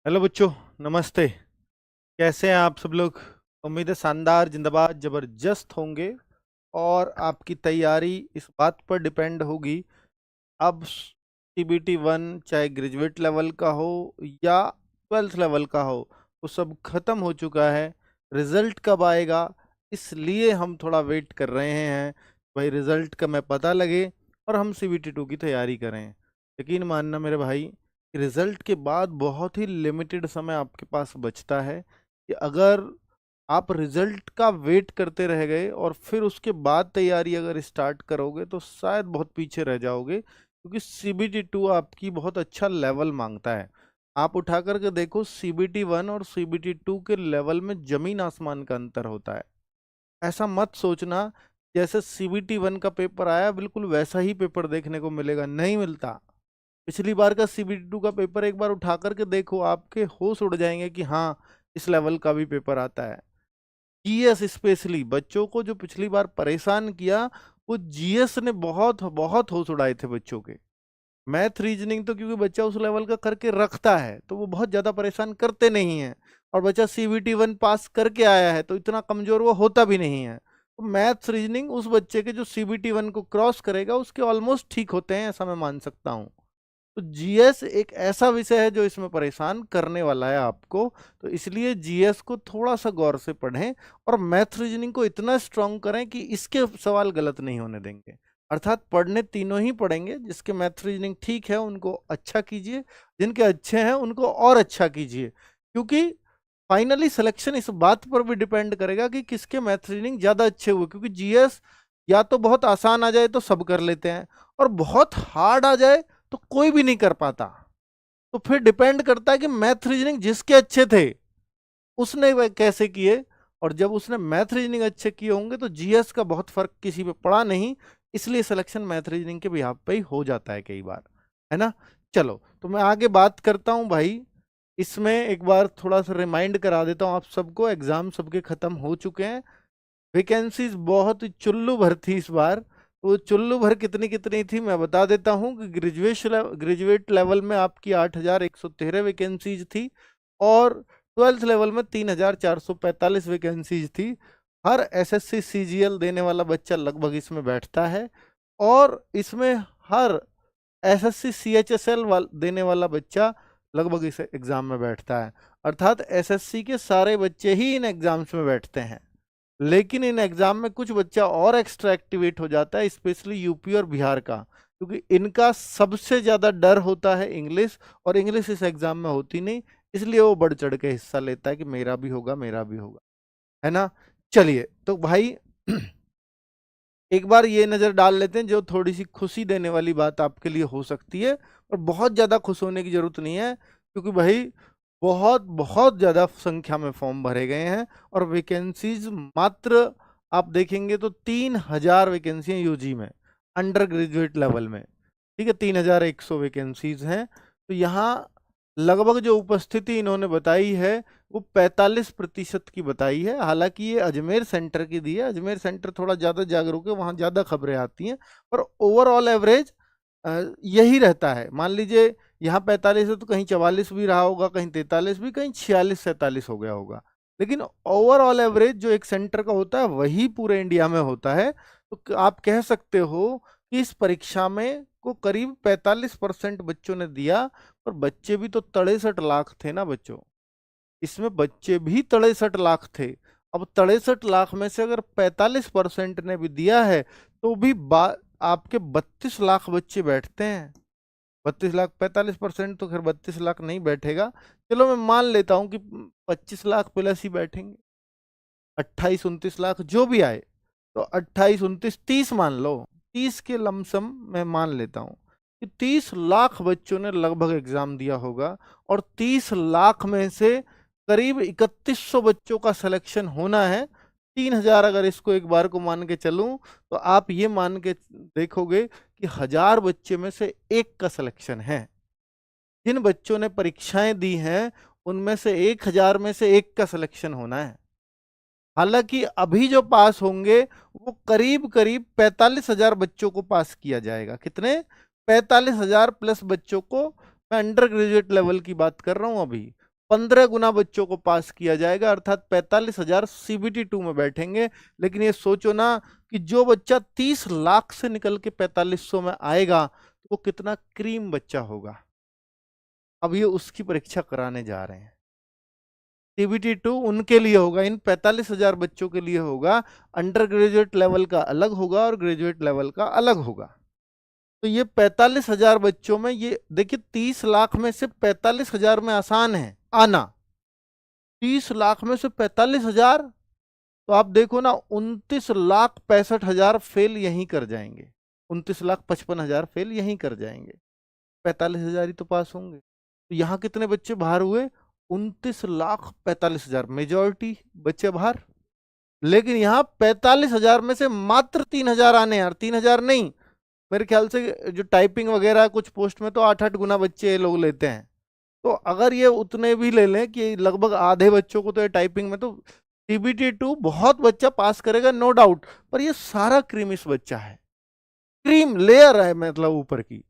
Hello बच्चों, नमस्ते। कैसे हैं आप सब लोग? उम्मीद है शानदार, जिंदाबाद, जबरदस्त होंगे। और आपकी तैयारी इस बात पर डिपेंड होगी। अब सीबीटी वन चाहे ग्रेजुएट लेवल का हो या ट्वेल्थ लेवल का हो, वो सब खत्म हो चुका है। रिजल्ट कब आएगा, इसलिए हम थोड़ा वेट कर रहे हैं। भाई रिजल्ट का मैं पता लगे और हम सीबीटी टू की तैयारी करें। यकीन मानना मेरे भाई, रिजल्ट के बाद बहुत ही लिमिटेड समय आपके पास बचता है कि अगर आप रिजल्ट का वेट करते रह गए और फिर उसके बाद तैयारी अगर स्टार्ट करोगे तो शायद बहुत पीछे रह जाओगे, क्योंकि सीबीटी टू आपकी बहुत अच्छा लेवल मांगता है। आप उठा करके देखो, सीबीटी वन और सीबीटी टू के लेवल में जमीन आसमान का अंतर होता है। ऐसा मत सोचना जैसे सीबीटी वन का पेपर आया बिल्कुल वैसा ही पेपर देखने को मिलेगा, नहीं मिलता। पिछली बार का सीबीटी टू का पेपर एक बार उठा करके देखो, आपके होश उड़ जाएंगे कि हाँ, इस लेवल का भी पेपर आता है। जीएस स्पेशली बच्चों को जो पिछली बार परेशान किया, वो जीएस ने बहुत बहुत होश उड़ाए थे बच्चों के। मैथ रीजनिंग तो क्योंकि बच्चा उस लेवल का करके रखता है तो वो बहुत ज्यादा परेशान करते नहीं है। और बच्चा सीबीटी वन पास करके आया है तो इतना कमजोर वो होता भी नहीं है। तो मैथ्स रीजनिंग उस बच्चे के जो सीबीटी वन को क्रॉस करेगा उसके ऑलमोस्ट ठीक होते हैं, ऐसा मैं मान सकता हूँ। तो जीएस एक ऐसा विषय है जो इसमें परेशान करने वाला है आपको। तो इसलिए जीएस को थोड़ा सा गौर से पढ़ें और मैथ रीजनिंग को इतना स्ट्रांग करें कि इसके सवाल गलत नहीं होने देंगे। अर्थात पढ़ने तीनों ही पढ़ेंगे। जिसके मैथ रीजनिंग ठीक है उनको अच्छा कीजिए, जिनके अच्छे हैं उनको और अच्छा कीजिए, क्योंकि फाइनली सिलेक्शन इस बात पर भी डिपेंड करेगा कि किसके मैथ रीजनिंग ज्यादा अच्छे हुए। क्योंकि जीएस या तो बहुत आसान आ जाए तो सब कर लेते हैं, और बहुत हार्ड आ जाए तो कोई भी नहीं कर पाता। तो फिर डिपेंड करता है कि मैथ रीजनिंग जिसके अच्छे थे उसने वह कैसे किए। और जब उसने मैथ रीजनिंग अच्छे किए होंगे तो जीएस का बहुत फर्क किसी पे पड़ा नहीं। इसलिए सिलेक्शन मैथ रीजनिंग के बिहाफ पे ही हो जाता है कई बार, है ना। चलो तो मैं आगे बात करता हूँ भाई। इसमें एक बार थोड़ा सा रिमाइंड करा देता हूँ आप सबको, एग्जाम सबके खत्म हो चुके हैं। वैकेंसीज बहुत ही चुल्लू भर थी इस बार। तो चुल्लू भर कितनी कितनी थी मैं बता देता हूँ कि ग्रेजुएट लेवल में आपकी 8,113 वैकेंसीज थी, और ट्वेल्थ लेवल में 3,445 वैकेंसीज थी। हर एसएससी सीजीएल देने वाला बच्चा लगभग इसमें बैठता है, और इसमें हर एसएससी सीएचएसएल देने वाला बच्चा लगभग इस एग्जाम में बैठता है। अर्थात एसएससी के सारे बच्चे ही इन एग्जाम्स में बैठते हैं। लेकिन इन एग्जाम में कुछ बच्चा और एक्स्ट्रा एक्टिवेट हो जाता है, स्पेशली यूपी और बिहार का, क्योंकि इनका सबसे ज्यादा डर होता है इंग्लिश, और इंग्लिश इस एग्जाम में होती नहीं। इसलिए वो बढ़ चढ़ के हिस्सा लेता है कि मेरा भी होगा, मेरा भी होगा, है ना। चलिए तो भाई एक बार ये नजर डाल लेते हैं जो थोड़ी सी खुशी देने वाली बात आपके लिए हो सकती है। और बहुत ज्यादा खुश होने की जरूरत नहीं है, क्योंकि भाई बहुत बहुत ज्यादा संख्या में फॉर्म भरे गए हैं, और वैकेंसीज मात्र आप देखेंगे तो 3,000 वैकेंसी यूजी में, अंडर ग्रेजुएट लेवल में। ठीक है, 3,100 वैकेंसीज हैं। तो यहाँ लगभग जो उपस्थिति इन्होंने बताई है वो 45% की बताई है। हालांकि ये अजमेर सेंटर की दी है, अजमेर सेंटर थोड़ा ज़्यादा जागरूक है, वहाँ ज़्यादा खबरें आती हैं। पर ओवरऑल एवरेज यही रहता है। मान लीजिए यहाँ 45 है तो कहीं 44 भी रहा होगा, कहीं 43 भी, कहीं 46-47 हो गया होगा। लेकिन ओवरऑल एवरेज जो एक सेंटर का होता है वही पूरे इंडिया में होता है। तो आप कह सकते हो कि इस परीक्षा में को करीब 45% बच्चों ने दिया। पर बच्चे भी तो 63 लाख थे ना बच्चों, इसमें बच्चे भी 63 लाख थे। अब 63 लाख में से अगर 45% ने भी दिया है तो भी आपके 32 लाख बच्चे बैठते हैं। 32 लाख, 45% तो खैर 32 लाख नहीं बैठेगा। चलो मैं मान लेता हूं कि 25 लाख प्लस ही बैठेंगे, 28-29 लाख जो भी आए। तो 28-29-30 मान लो, 30 के लमसम मैं मान लेता हूं कि 30 लाख बच्चों ने लगभग एग्जाम दिया होगा। और 30 लाख में से करीब 3,100 बच्चों का सिलेक्शन होना है। 3,000 अगर इसको एक बार को मान के चलूं तो आप ये मान के देखोगे कि 1,000 बच्चे में से एक का सिलेक्शन है। जिन बच्चों ने परीक्षाएं दी हैं उनमें से 1,000 में से एक का सिलेक्शन होना है। हालांकि अभी जो पास होंगे वो करीब करीब 45,000 बच्चों को पास किया जाएगा। कितने? 45,000 प्लस बच्चों को। मैं अंडर ग्रेजुएट लेवल की बात कर रहा हूं अभी। 15 गुना बच्चों को पास किया जाएगा, अर्थात 45,000 CBT 2 में बैठेंगे। लेकिन ये सोचो ना कि जो बच्चा 30 लाख से निकल के 4500 में आएगा तो वो कितना क्रीम बच्चा होगा। अब ये उसकी परीक्षा कराने जा रहे हैं। CBT 2 उनके लिए होगा, इन 45,000 बच्चों के लिए होगा। अंडर ग्रेजुएट लेवल का अलग होगा और ग्रेजुएट लेवल का अलग होगा। तो ये 45,000 बच्चों में, ये देखिए 30 लाख में से 45,000 में आसान है आना। 30 लाख में से 45,000, तो आप देखो ना 29,65,000 फेल यहीं कर जाएंगे, 29,55,000 फेल यहीं कर जाएंगे, 45,000 ही तो पास होंगे। तो यहाँ कितने बच्चे बाहर हुए? 29,45,000, मेजॉरिटी बच्चे बाहर। लेकिन यहाँ 45,000 में से मात्र 3,000 आने यार, 3,000 नहीं, मेरे ख्याल से जो टाइपिंग वगैरह कुछ पोस्ट में तो 8-8 गुना बच्चे ये लोग लेते हैं। तो अगर ये उतने भी ले लें कि लगभग आधे बच्चों को तो ये टाइपिंग में, तो CBT 2 बहुत बच्चा पास करेगा नो डाउट, पर ये सारा क्रीम इस बच्चा है, क्रीम लेयर है मतलब ऊपर की।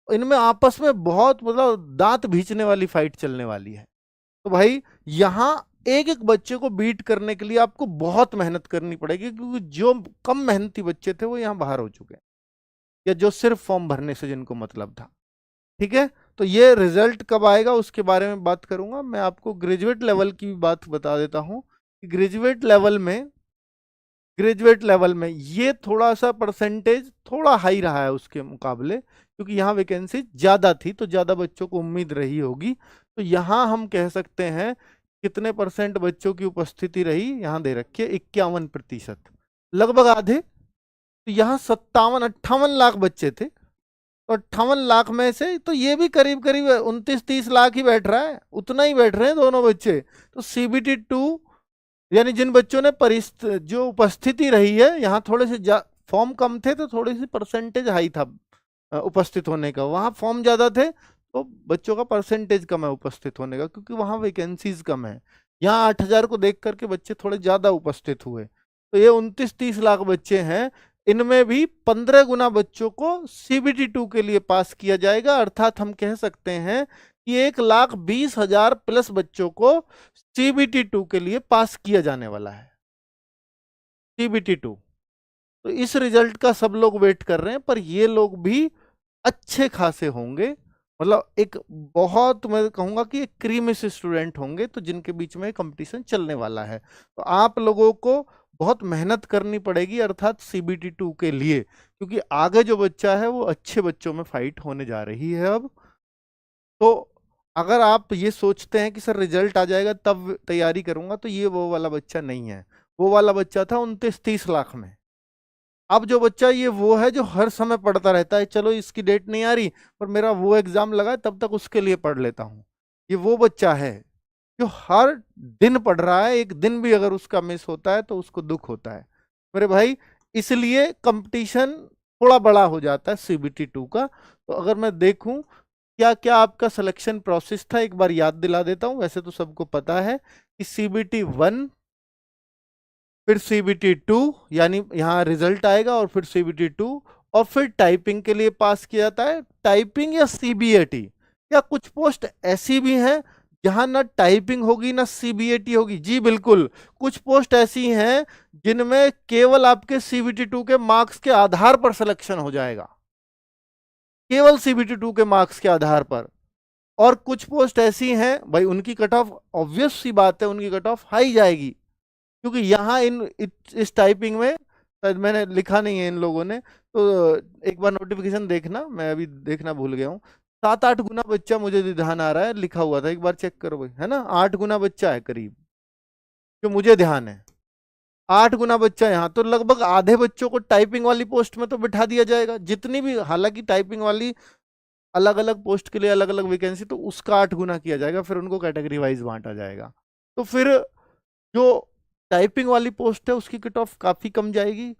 इनमें आपस में बहुत मतलब दांत भींचने वाली फाइट चलने वाली है। तो भाई यहाँ एक एक बच्चे को बीट करने के लिए आपको बहुत मेहनत करनी पड़ेगी, क्योंकि जो कम मेहनती बच्चे थे वो यहाँ बाहर हो चुके हैं, या जो सिर्फ फॉर्म भरने से जिनको मतलब था। ठीक है, तो ये रिजल्ट कब आएगा उसके बारे में बात करूंगा। मैं आपको ग्रेजुएट लेवल की भी बात बता देता हूं कि ग्रेजुएट लेवल में ये थोड़ा सा परसेंटेज थोड़ा हाई रहा है उसके मुकाबले, क्योंकि यहाँ वैकेंसी ज़्यादा थी तो ज़्यादा बच्चों को उम्मीद रही होगी। तो यहाँ हम कह सकते हैं कितने परसेंट बच्चों की उपस्थिति रही, यहाँ दे रखी है 51%, लगभग आधे। तो यहाँ 57-58 लाख बच्चे थे, तो 58 लाख में से तो ये भी करीब करीब 29-30 लाख ही बैठ रहा है, उतना ही बैठ रहे हैं दोनों बच्चे। तो CBT 2 यानी जिन बच्चों ने जो उपस्थिति रही है, यहाँ थोड़े से फॉर्म कम थे तो थोड़ी सी परसेंटेज हाई था उपस्थित होने का, वहाँ फॉर्म ज़्यादा थे तो बच्चों का परसेंटेज कम है उपस्थित होने का, क्योंकि वहाँ वैकेंसीज कम है। यहाँ 8,000 को देख करके बच्चे थोड़े ज़्यादा उपस्थित हुए। तो ये 29-30 लाख बच्चे हैं, इनमें भी 15 गुना बच्चों को CBT 2 के लिए पास किया जाएगा, अर्थात हम कह सकते हैं कि 1,20,000 प्लस बच्चों को CBT 2 के लिए पास किया जाने वाला है। CBT 2, तो इस रिजल्ट का सब लोग वेट कर रहे हैं, पर ये लोग भी अच्छे खासे होंगे, मतलब एक बहुत, मैं कहूंगा कि एक क्रीमिश स्टूडेंट होंगे, तो जिनके बीच में कंपटीशन चलने वाला है। तो आप लोगों को बहुत मेहनत करनी पड़ेगी, अर्थात CBT 2 के लिए, क्योंकि आगे जो बच्चा है वो अच्छे बच्चों में फाइट होने जा रही है अब। तो अगर आप ये सोचते हैं कि सर रिजल्ट आ जाएगा तब तैयारी करूंगा, तो ये वो वाला बच्चा नहीं है। वो वाला बच्चा था 29-30 लाख में। अब जो बच्चा ये वो है जो हर समय पढ़ता रहता है, चलो इसकी डेट नहीं आ रही पर मेरा वो एग्जाम लगा है तब तक उसके लिए पढ़ लेता हूँ, ये वो बच्चा है जो हर दिन पढ़ रहा है, एक दिन भी अगर उसका मिस होता है तो उसको दुख होता है मेरे भाई। इसलिए कंपटीशन थोड़ा बड़ा हो जाता है CBT 2 का। तो अगर मैं देखूं क्या क्या आपका सिलेक्शन प्रोसेस था, एक बार याद दिला देता हूं। वैसे तो सबको पता है कि CBT 1, फिर CBT 2, यानी यहाँ रिजल्ट आएगा, और फिर CBT 2, और फिर टाइपिंग के लिए पास किया जाता है, टाइपिंग या CBAT। या कुछ पोस्ट ऐसी भी हैं जहां ना टाइपिंग होगी ना CBAT होगी, जी बिल्कुल, कुछ पोस्ट ऐसी हैं जिनमें केवल आपके CBT 2 के मार्क्स के आधार पर सिलेक्शन हो जाएगा, केवल CBT 2 के मार्क्स के आधार पर। और कुछ पोस्ट ऐसी हैं भाई उनकी कट ऑफ, ऑब्वियस सी बात है उनकी कट ऑफ हाई जाएगी, क्योंकि यहाँ इस टाइपिंग में शायद मैंने लिखा नहीं है इन लोगों ने, तो एक बार नोटिफिकेशन देखना, मैं अभी देखना भूल गया हूँ। 7-8 गुना बच्चा मुझे ध्यान आ रहा है, लिखा हुआ था, एक बार चेक करो भाई, है ना, 8 गुना बच्चा है करीब, जो मुझे ध्यान है 8 गुना बच्चा यहाँ। तो लगभग आधे बच्चों को टाइपिंग वाली पोस्ट में तो बिठा दिया जाएगा, जितनी भी, हालांकि टाइपिंग वाली अलग अलग पोस्ट के लिए अलग अलग वैकेंसी, तो उसका 8 गुना किया जाएगा, फिर उनको कैटेगरी वाइज बांटा जाएगा। तो फिर जो टाइपिंग वाली पोस्ट है उसकी कट ऑफ काफ़ी कम जाएगी,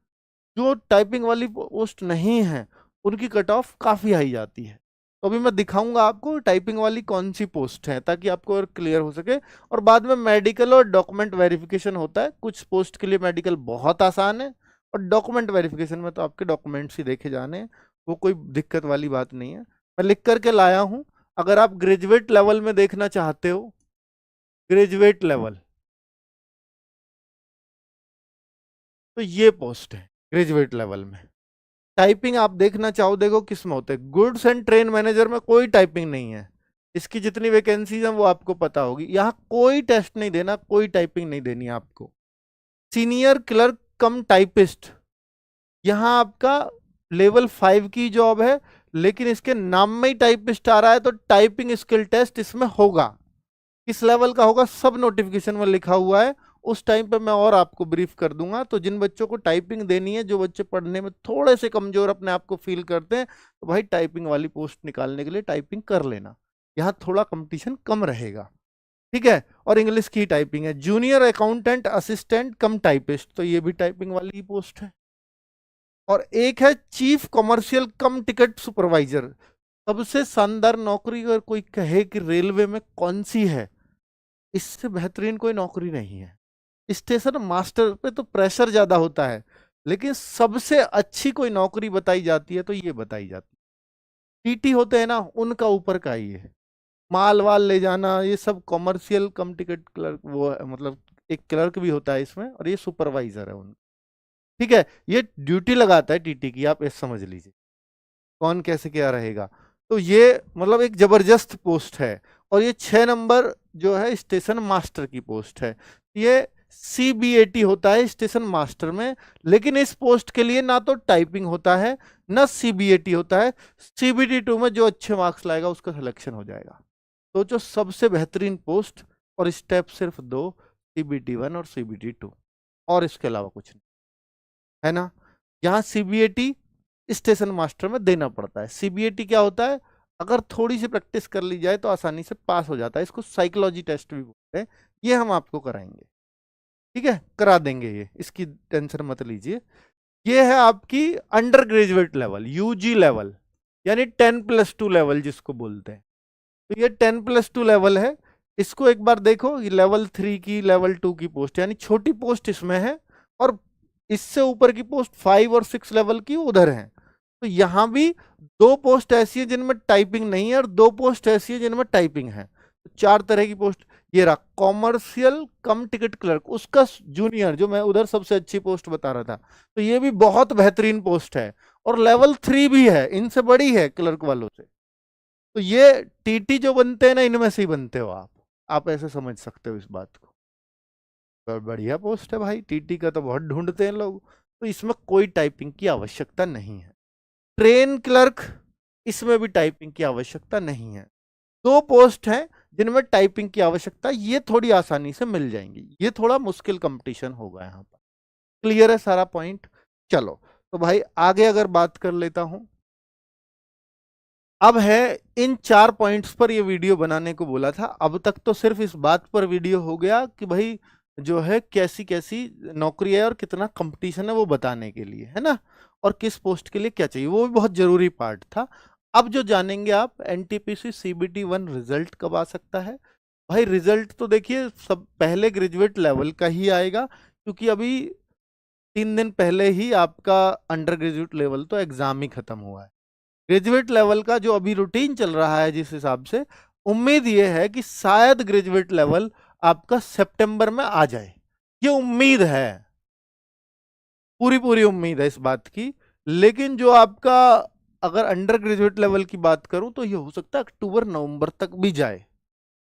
जो टाइपिंग वाली पोस्ट नहीं है उनकी कट ऑफ काफ़ी हाई जाती है। तो अभी मैं दिखाऊंगा आपको टाइपिंग वाली कौन सी पोस्ट है, ताकि आपको और क्लियर हो सके। और बाद में मेडिकल और डॉक्यूमेंट वेरिफिकेशन होता है, कुछ पोस्ट के लिए मेडिकल बहुत आसान है, और डॉक्यूमेंट वेरिफिकेशन में तो आपके डॉक्यूमेंट्स ही देखे जाने हैं, वो कोई दिक्कत वाली बात नहीं है। मैं लिख करके लाया हूँ, अगर आप ग्रेजुएट लेवल में देखना चाहते हो ग्रेजुएट लेवल, तो ये पोस्ट है ग्रेजुएट लेवल में। टाइपिंग आप देखना चाहो देखो किस में होते हैं, गुड्स एंड ट्रेन मैनेजर में कोई टाइपिंग नहीं है। इसकी जितनी वैकेंसीज हैं वो आपको पता होगी। यहाँ कोई टेस्ट नहीं देना, कोई टाइपिंग नहीं देनी आपको। सीनियर क्लर्क कम टाइपिस्ट, यहाँ आपका लेवल 5 की जॉब है, लेकिन इसके नाम में ही टाइपिस्ट आ रहा है, तो टाइपिंग स्किल टेस्ट इसमें होगा। किस लेवल का होगा सब नोटिफिकेशन में लिखा हुआ है, उस टाइम पे मैं और आपको ब्रीफ कर दूंगा। तो जिन बच्चों को टाइपिंग देनी है, जो बच्चे पढ़ने में थोड़े से कमजोर अपने आप को फील करते हैं, तो भाई टाइपिंग वाली पोस्ट निकालने के लिए टाइपिंग कर लेना, यहाँ थोड़ा कंपटीशन कम रहेगा, ठीक है। और इंग्लिश की टाइपिंग है। जूनियर अकाउंटेंट असिस्टेंट कम टाइपिस्ट, तो ये भी टाइपिंग वाली ही पोस्ट है। और एक है चीफ कॉमर्शियल कम टिकट सुपरवाइजर। सबसे शानदार नौकरी अगर कोई कहे कि रेलवे में कौन सी है, इससे बेहतरीन कोई नौकरी नहीं है। स्टेशन मास्टर पे तो प्रेशर ज्यादा होता है, लेकिन सबसे अच्छी कोई नौकरी बताई जाती है तो ये बताई जाती है। टीटी होते हैं ना, उनका ऊपर का ही है। माल वाल ले जाना, ये सब कॉमर्शियल कम टिकट क्लर्क, वो है, मतलब एक क्लर्क भी होता है इसमें, और ये सुपरवाइजर है उनका, ठीक है। ये ड्यूटी लगाता है टीटी की, आप ऐसे समझ लीजिए कौन कैसे क्या रहेगा। तो ये मतलब एक जबरदस्त पोस्ट है। और ये 6 नंबर जो है स्टेशन मास्टर की पोस्ट है। ये CBAT होता है स्टेशन मास्टर में, लेकिन इस पोस्ट के लिए ना तो टाइपिंग होता है ना CBAT होता है। CBT2 में जो अच्छे मार्क्स लाएगा उसका सिलेक्शन हो जाएगा। तो जो सबसे बेहतरीन पोस्ट, और स्टेप सिर्फ 2, CBT1 और CBT2, और इसके अलावा कुछ नहीं है ना। यहाँ CBAT स्टेशन मास्टर में देना पड़ता है। CBAT क्या होता है, अगर थोड़ी सी प्रैक्टिस कर ली जाए तो आसानी से पास हो जाता है। इसको साइकोलॉजी टेस्ट भी बोलते हैं। ये हम आपको कराएंगे, ठीक है, करा देंगे, ये इसकी टेंशन मत लीजिए। ये है आपकी under graduate level, UG level, यानी 10+2 लेवल जिसको बोलते हैं। तो ये 10+2 लेवल है। इसको एक बार देखो, ये लेवल 3 की लेवल 2 की पोस्ट, यानी छोटी पोस्ट इसमें है, और इससे ऊपर की पोस्ट 5 और 6 लेवल की उधर है। तो यहां भी 2 पोस्ट ऐसी है जिनमें टाइपिंग नहीं है, और 2 पोस्ट ऐसी है जिनमें टाइपिंग है। तो 4 तरह की पोस्ट। ये रहा कॉमर्शियल कम टिकट क्लर्क, उसका जूनियर, जो मैं उधर सबसे अच्छी पोस्ट बता रहा था, तो ये भी बहुत बेहतरीन पोस्ट है, और लेवल 3 भी है, इनसे बड़ी है क्लर्क वालों से। तो ये टीटी जो बनते हैं ना, इनमें से ही बनते हो आप ऐसे समझ सकते हो इस बात को। बढ़िया पोस्ट है भाई, टीटी का तो बहुत ढूंढते हैं लोग। तो इसमें कोई टाइपिंग की आवश्यकता नहीं है। ट्रेन क्लर्क, इसमें भी टाइपिंग की आवश्यकता नहीं है। 2 पोस्ट हैं जिनमें टाइपिंग की आवश्यकता, ये थोड़ी आसानी से मिल जाएंगी, ये थोड़ा मुश्किल कंपटीशन होगा यहाँ पर। क्लियर है सारा पॉइंट। चलो तो भाई आगे अगर बात कर लेता हूं। अब है इन 4 पॉइंट्स पर ये वीडियो बनाने को बोला था। अब तक तो सिर्फ इस बात पर वीडियो हो गया कि भाई जो है कैसी कैसी नौकरी है और कितना कंपटीशन है वो बताने के लिए, है ना, और किस पोस्ट के लिए क्या चाहिए, वो भी बहुत जरूरी पार्ट था। अब जो जानेंगे आप, NTPC CBT1 रिजल्ट कब आ सकता है। भाई रिजल्ट तो देखिए सब पहले ग्रेजुएट लेवल का ही आएगा, क्योंकि अभी 3 दिन पहले ही आपका अंडर ग्रेजुएट लेवल तो एग्जाम ही खत्म हुआ है। ग्रेजुएट लेवल का जो अभी रूटीन चल रहा है, जिस हिसाब से उम्मीद ये है कि शायद ग्रेजुएट लेवल आपका सितंबर में आ जाए, ये उम्मीद है, पूरी पूरी उम्मीद है इस बात की। लेकिन जो आपका अगर अंडर ग्रेजुएट लेवल की बात करूं तो ये हो सकता है अक्टूबर नवंबर तक भी जाए,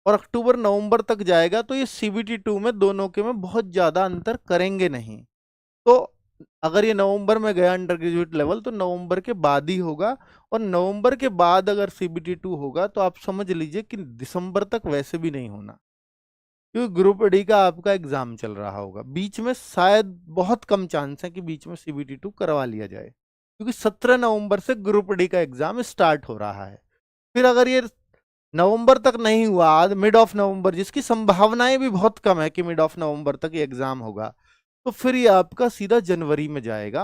और अक्टूबर नवंबर तक जाएगा तो ये CBT2 में दोनों के में बहुत ज्यादा अंतर करेंगे नहीं। तो अगर ये नवंबर में गया अंडर ग्रेजुएट लेवल तो नवंबर के बाद ही होगा, और नवंबर के बाद अगर CBT2 होगा तो आप समझ लीजिए कि दिसंबर तक वैसे भी नहीं होना, क्योंकि ग्रुप डी का आपका एग्जाम चल रहा होगा बीच में। शायद बहुत कम चांस है कि बीच में CBT2 करवा लिया जाए, क्योंकि 17 नवंबर से ग्रुप डी का एग्जाम स्टार्ट हो रहा है। फिर अगर ये नवंबर तक नहीं हुआ, मिड ऑफ नवंबर, जिसकी संभावनाएं भी बहुत कम है कि मिड ऑफ नवंबर तक ये एग्जाम होगा, तो फिर ये आपका सीधा जनवरी में जाएगा।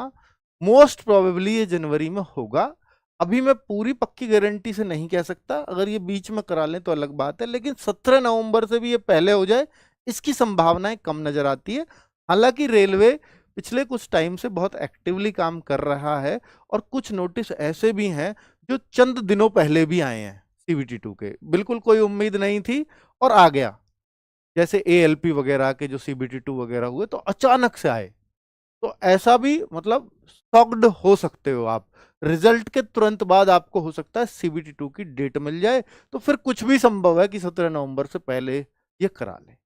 मोस्ट प्रोबेबली ये जनवरी में होगा। अभी मैं पूरी पक्की गारंटी से नहीं कह सकता, अगर ये बीच में करा लें तो अलग बात है, लेकिन 17 नवंबर से भी ये पहले हो जाए इसकी संभावनाएं कम नजर आती है। हालांकि रेलवे पिछले कुछ टाइम से बहुत एक्टिवली काम कर रहा है, और कुछ नोटिस ऐसे भी हैं जो चंद दिनों पहले भी आए हैं CBT2 के, बिल्कुल कोई उम्मीद नहीं थी और आ गया। जैसे ALP वगैरह के जो CBT2 वगैरह हुए तो अचानक से आए, तो ऐसा भी मतलब शॉक्ड हो सकते हो आप। रिजल्ट के तुरंत बाद आपको हो सकता है CBT2 की डेट मिल जाए, तो फिर कुछ भी संभव है कि 17 नवंबर से पहले ये करा ले।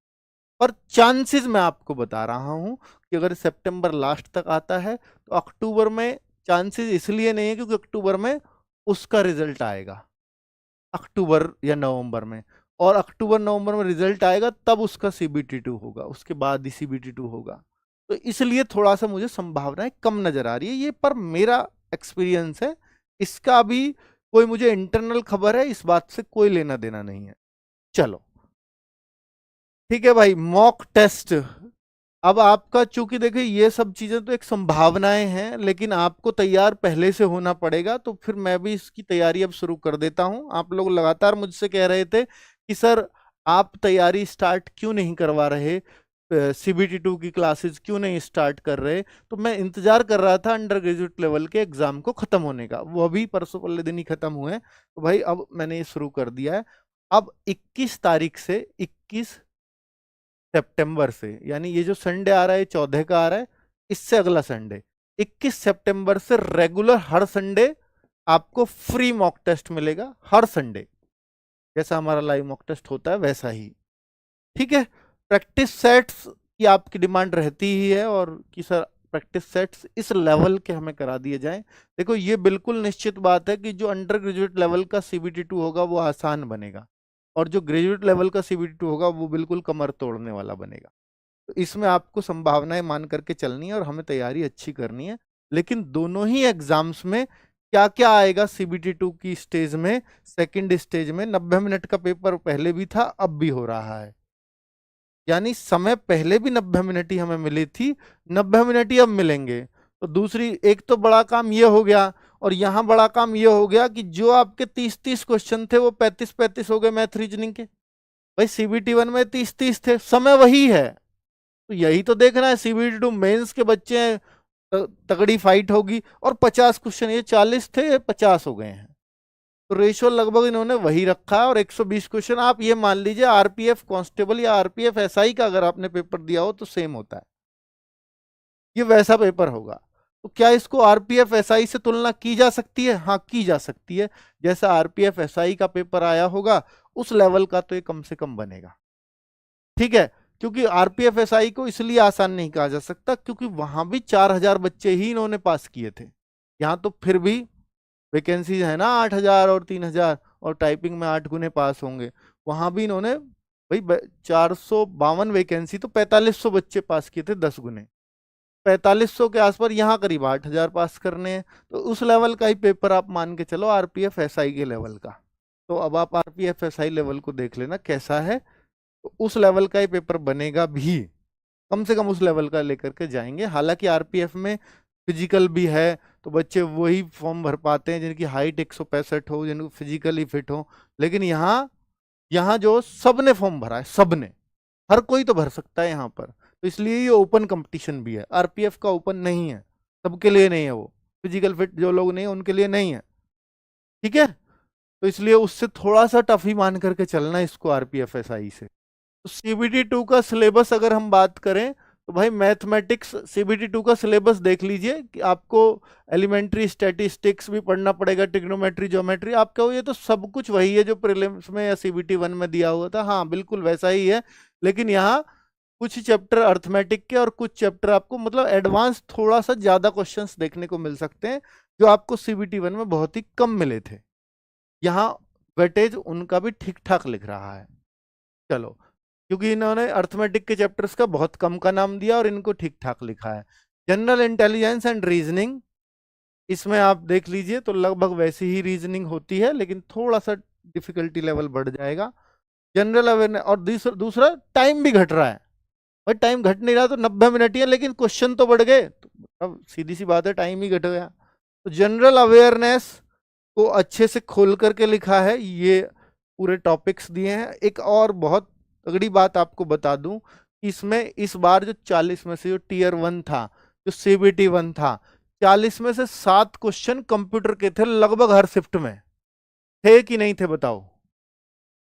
पर चांसेस मैं आपको बता रहा हूं कि अगर सितंबर लास्ट तक आता है तो अक्टूबर में चांसेस इसलिए नहीं है क्योंकि अक्टूबर में उसका रिजल्ट आएगा, अक्टूबर या नवंबर में, और अक्टूबर नवंबर में रिजल्ट आएगा तब उसका CBT2 होगा, उसके बाद ही CBT2 होगा। तो इसलिए थोड़ा सा मुझे संभावनाएं कम नजर आ रही है ये, पर मेरा एक्सपीरियंस है, इसका भी कोई मुझे इंटरनल खबर है, इस बात से कोई लेना देना नहीं है। चलो ठीक है भाई, मॉक टेस्ट। अब आपका चूंकि देखिए ये सब चीजें तो एक संभावनाएं हैं, लेकिन आपको तैयार पहले से होना पड़ेगा, तो फिर मैं भी इसकी तैयारी अब शुरू कर देता हूं। आप लोग लगातार मुझसे कह रहे थे कि सर आप तैयारी स्टार्ट क्यों नहीं करवा रहे, CBT2 की क्लासेस क्यों नहीं स्टार्ट कर रहे। तो मैं इंतजार कर रहा था अंडर ग्रेजुएट लेवल के एग्जाम को खत्म होने का, वो अभी परसों पहले दिन ही खत्म हुए हैं, तो भाई अब मैंने ये शुरू कर दिया है। अब 21 तारीख से 21 सितंबर से, यानी ये जो संडे आ रहा है 14 का आ रहा है, इससे अगला संडे 21 सितंबर से रेगुलर हर संडे आपको फ्री मॉक टेस्ट मिलेगा, हर संडे, जैसा हमारा लाइव मॉक टेस्ट होता है वैसा ही। ठीक है, प्रैक्टिस सेट्स की आपकी डिमांड रहती ही है, और कि सर प्रैक्टिस सेट्स इस लेवल के हमें करा दिए जाएं। देखो ये बिल्कुल निश्चित बात है कि जो अंडर ग्रेजुएट लेवल का CBT2 होगा वो आसान बनेगा, और जो ग्रेजुएट लेवल का CBT2 होगा वो बिल्कुल कमर तोड़ने वाला बनेगा। तो इसमें आपको संभावनाएं मान करके चलनी है और हमें तैयारी अच्छी करनी है। लेकिन दोनों ही एग्जाम्स में क्या क्या आएगा CBT2 की स्टेज में, सेकंड स्टेज में 90 मिनट का पेपर पहले भी था, अब भी हो रहा है, यानी समय पहले भी 90 मिनट ही हमें मिली थी, 90 मिनट ही अब मिलेंगे। तो दूसरी एक तो बड़ा काम ये हो गया, और यहाँ बड़ा काम ये हो गया कि जो आपके 30-30 क्वेश्चन थे वो 35-35 हो गए मैथ रीजनिंग के। भाई CBT1 में 30-30 थे, समय वही है, तो यही तो देखना है। CBT2 मेंस के बच्चे हैं, तगड़ी फाइट होगी, और 50 क्वेश्चन, ये 40 थे, ये 50 हो गए हैं, तो रेशियो लगभग इन्होंने वही रखा है। और 120 क्वेश्चन आप ये मान लीजिए RPF कांस्टेबल या RPF SI का अगर आपने पेपर दिया हो तो सेम होता है, ये वैसा पेपर होगा। तो क्या इसको RPF SI से तुलना की जा सकती है? हाँ की जा सकती है, जैसा RPF SI का पेपर आया होगा उस लेवल का तो ये कम से कम बनेगा। ठीक है, क्योंकि RPF SI को इसलिए आसान नहीं कहा जा सकता क्योंकि वहां भी 4000 बच्चे ही इन्होंने पास किए थे, यहाँ तो फिर भी वैकेंसीज है ना 8000 और 3000, और टाइपिंग में 8 गुने पास होंगे, वहां भी इन्होंने भाई 452 वैकेंसी तो 4500 बच्चे पास किए थे, 10 गुने 4500 के आसपास, यहाँ करीब 8000 पास करने हैं, तो उस लेवल का ही पेपर आप मान के चलो RPF SI के लेवल का। तो अब आप RPF SI लेवल को देख लेना कैसा है, तो उस लेवल का ही पेपर बनेगा भी, कम से कम उस लेवल का लेकर के जाएंगे। हालांकि RPF में फिजिकल भी है, तो बच्चे वही फॉर्म भर पाते हैं जिनकी हाइट 165 हो, जिनको फिजिकली फिट हो, लेकिन यहाँ यहाँ जो सबने फॉर्म भरा है, सबने, हर कोई तो भर सकता है यहाँ पर, तो इसलिए ये ओपन कंपटीशन भी है। RPF का ओपन नहीं है, सबके लिए नहीं है, वो फिजिकल फिट जो लोग नहीं है उनके लिए नहीं है। ठीक है, तो इसलिए उससे थोड़ा सा टफ ही मान करके चलना है इसको RPF SI से। तो CBT2 का सिलेबस अगर हम बात करें तो भाई मैथमेटिक्स CBT2 का सिलेबस देख लीजिए कि आपको एलिमेंट्री स्टैटिस्टिक्स भी पढ़ना पड़ेगा, ट्रिग्नोमेट्री, ज्योमेट्री, आप कहो ये तो सब कुछ वही है जो प्रीलिम्स में या CBT1 में दिया हुआ था, हाँ बिल्कुल वैसा ही है। लेकिन यहाँ कुछ चैप्टर अर्थमेटिक के और कुछ चैप्टर आपको मतलब एडवांस थोड़ा सा ज्यादा क्वेश्चंस देखने को मिल सकते हैं, जो आपको CBT1 में बहुत ही कम मिले थे। यहाँ वेटेज उनका भी ठीक ठाक लिख रहा है। चलो, क्योंकि इन्होंने अर्थमेटिक के चैप्टर्स का बहुत कम का नाम दिया और इनको ठीक ठाक लिखा है। जनरल इंटेलिजेंस एंड रीजनिंग, इसमें आप देख लीजिए तो लगभग वैसी ही रीजनिंग होती है, लेकिन थोड़ा सा डिफिकल्टी लेवल बढ़ जाएगा। जनरल अवेयरनेस, और दूसरा टाइम भी घट रहा है, भाई टाइम घट नहीं रहा तो 90 मिनट ही है, लेकिन क्वेश्चन तो बढ़ गए, तो अब सीधी सी बात है टाइम ही घट गया। तो जनरल अवेयरनेस को अच्छे से खोल करके लिखा है, ये पूरे टॉपिक्स दिए हैं। एक और बहुत तगड़ी बात आपको बता दूं, इसमें इस बार जो 40 में से जो Tier 1 था, जो CBT1 था, 40 में से 7 क्वेश्चन कंप्यूटर के थे, लगभग हर शिफ्ट में थे कि नहीं थे बताओ?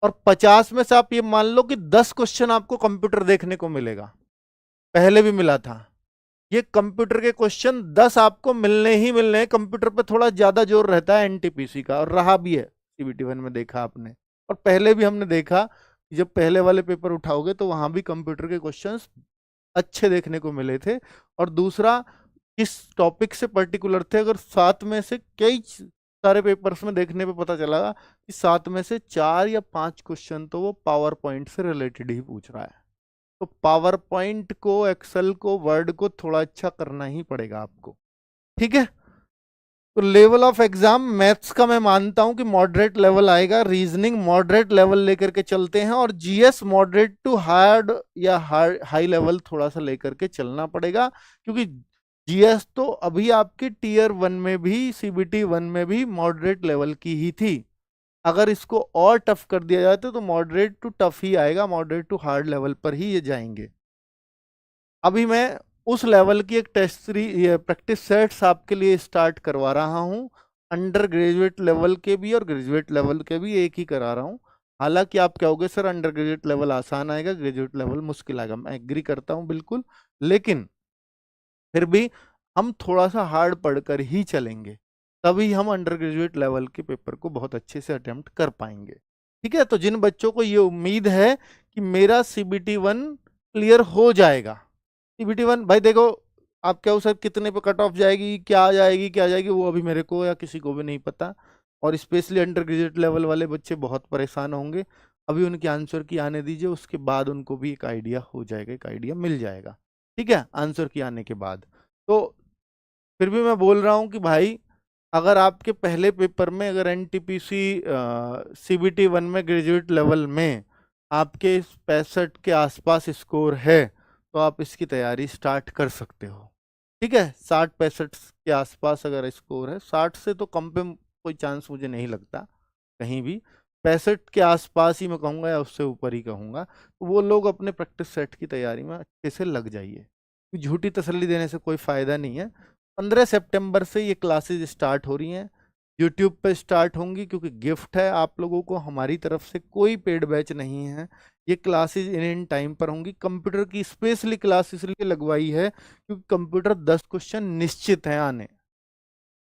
और 50 में से आप ये मान लो कि 10 क्वेश्चन आपको कंप्यूटर देखने को मिलेगा, पहले भी मिला था। ये कंप्यूटर के क्वेश्चन 10 आपको मिलने ही मिलने हैं। कंप्यूटर पे थोड़ा ज्यादा जोर रहता है एनटीपीसी का, और रहा भी है, सीबीटी 1 में देखा आपने, और पहले भी हमने देखा कि जब पहले वाले पेपर उठाओगे तो वहां भी कंप्यूटर के क्वेश्चंस अच्छे देखने को मिले थे। और दूसरा, किस टॉपिक से पर्टिकुलर थे, अगर 7 में से कई सारे पेपर्स में देखने पे पता चला कि 7 में से 4 या 5 क्वेश्चन तो वो पावर पॉइंट से रिलेटेड ही पूछ रहा है। तो पावर पॉइंट को, एक्सेल को, वर्ड को थोड़ा अच्छा करना ही पड़ेगा आपको, ठीक है। तो लेवल ऑफ एग्जाम मैथ्स का मैं मानता हूं कि मॉडरेट लेवल आएगा, रीजनिंग मॉडरेट लेवल लेकर के चलते हैं, और जीएस मॉडरेट टू हार्ड या हाई लेवल थोड़ा सा लेकर के चलना पड़ेगा, क्योंकि जीएस तो अभी आपकी टीयर 1 में भी, सीबीटी 1 में भी मॉडरेट लेवल की ही थी। अगर इसको और टफ कर दिया जाए तो मॉडरेट टू टफ ही आएगा, मॉडरेट टू हार्ड लेवल पर ही ये जाएंगे। अभी मैं उस लेवल की एक टेस्ट प्रैक्टिस सेट्स आपके लिए स्टार्ट करवा रहा हूं, अंडर ग्रेजुएट लेवल के भी और ग्रेजुएट लेवल के भी एक ही करा रहा हूं। हालांकि आप कहोगे सर अंडर ग्रेजुएट लेवल आसान आएगा, ग्रेजुएट लेवल मुश्किल आएगा, मैं एग्री करता हूं बिल्कुल, लेकिन फिर भी हम थोड़ा सा हार्ड पढ़कर ही चलेंगे, तभी हम अंडर ग्रेजुएट लेवल के पेपर को बहुत अच्छे से अटेम्प्ट कर पाएंगे, ठीक है। तो जिन बच्चों को ये उम्मीद है कि मेरा सीबीटी 1 क्लियर हो जाएगा, सीबीटी 1 भाई देखो, आप क्या सर कितने पे कट ऑफ जाएगी, क्या आ जाएगी, क्या आ जाएगी, वो अभी मेरे को या किसी को भी नहीं पता, और स्पेशली अंडर ग्रेजुएट लेवल वाले बच्चे बहुत परेशान होंगे। अभी उनके आंसर की आने दीजिए, उसके बाद उनको भी एक आइडिया हो जाएगा, एक आइडिया मिल जाएगा, ठीक है, आंसर की आने के बाद। तो फिर भी मैं बोल रहा हूं कि भाई अगर आपके पहले पेपर में, अगर एनटीपीसी सीबीटी 1 में ग्रेजुएट लेवल में आपके 65 के आसपास स्कोर है, तो आप इसकी तैयारी स्टार्ट कर सकते हो, ठीक है। 60-65 के आसपास अगर स्कोर है, 60 से तो कम पे कोई चांस मुझे नहीं लगता कहीं भी, 65 के आसपास ही मैं कहूँगा, या उससे ऊपर ही कहूँगा, तो वो लोग अपने प्रैक्टिस सेट की तैयारी में अच्छे से लग जाइए, झूठी तसल्ली देने से कोई फायदा नहीं है। 15 सितंबर से ये क्लासेस स्टार्ट हो रही हैं, यूट्यूब पे स्टार्ट होंगी, क्योंकि गिफ्ट है आप लोगों को, हमारी तरफ से कोई पेड बैच नहीं है, ये क्लासेस इन टाइम पर होंगी। कंप्यूटर की स्पेशली क्लास इसलिए लगवाई है क्योंकि कंप्यूटर 10 क्वेश्चन निश्चित हैं आने,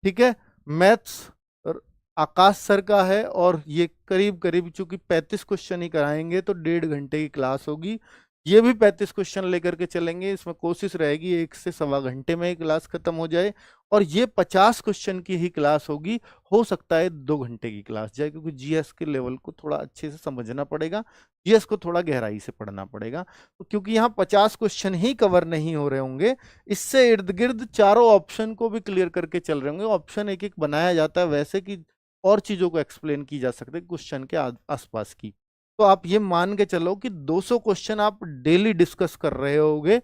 ठीक है। मैथ्स और आकाश सर का है, और ये करीब करीब चूंकि 35 क्वेश्चन ही कराएंगे तो 1.5 घंटे की क्लास होगी, ये भी 35 क्वेश्चन लेकर के चलेंगे, इसमें कोशिश रहेगी 1 से सवा घंटे में ही क्लास खत्म हो जाए, और ये 50 क्वेश्चन की ही क्लास होगी, हो सकता है 2 घंटे की क्लास जाए, क्योंकि जीएस के लेवल को थोड़ा अच्छे से समझना पड़ेगा, जीएस को थोड़ा गहराई से पढ़ना पड़ेगा, तो क्योंकि यहाँ 50 क्वेश्चन ही कवर नहीं हो रहे होंगे, इससे इर्द गिर्द चारों ऑप्शन को भी क्लियर करके चल रहे होंगे। ऑप्शन एक एक बनाया जाता है वैसे कि और चीजों को एक्सप्लेन की जा सकती है क्वेश्चन के आसपास की, तो आप ये मान के चलो कि 200 क्वेश्चन आप डेली डिस्कस कर रहे होगे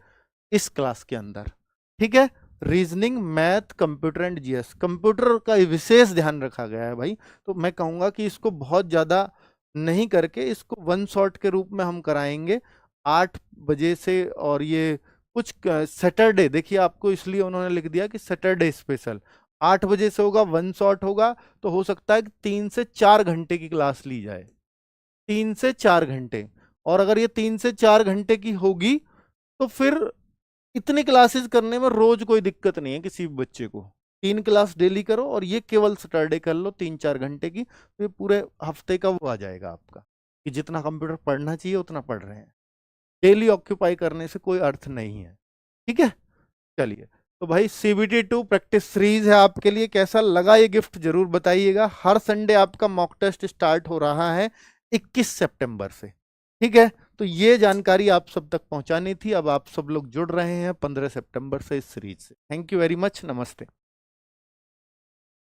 इस क्लास के अंदर, ठीक है। Reasoning, math, computer and GS, computer का विशेष ध्यान रखा गया है भाई, तो मैं कहूंगा कि इसको बहुत ज्यादा नहीं करके इसको वन शॉट के रूप में हम कराएंगे 8 बजे से, और ये कुछ सैटरडे, देखिए आपको इसलिए उन्होंने लिख दिया कि सैटरडे स्पेशल 8 बजे से होगा, वन शॉट होगा, तो हो सकता है कि 3 से 4 घंटे की क्लास ली जाए, 3 से 4 घंटे, और अगर ये 3 से 4 घंटे की होगी तो फिर इतनी क्लासेस करने में रोज कोई दिक्कत नहीं है किसी भी बच्चे को, 3 क्लास डेली करो, और ये केवल सैटरडे कर लो 3-4 घंटे की, तो ये पूरे हफ्ते का वो आ जाएगा आपका, कि जितना कंप्यूटर पढ़ना चाहिए उतना पढ़ रहे हैं, डेली ऑक्यूपाई करने से कोई अर्थ नहीं है, ठीक है। चलिए, तो भाई सीबीटी 2 प्रैक्टिस सीरीज है आपके लिए, कैसा लगा ये गिफ्ट जरूर बताइएगा। हर संडे आपका मॉक टेस्ट स्टार्ट हो रहा है 21 सितंबर से, ठीक है। तो ये जानकारी आप सब तक पहुंचानी थी, अब आप सब लोग जुड़ रहे हैं 15 सितंबर से इस सीरीज से। थैंक यू वेरी मच, नमस्ते।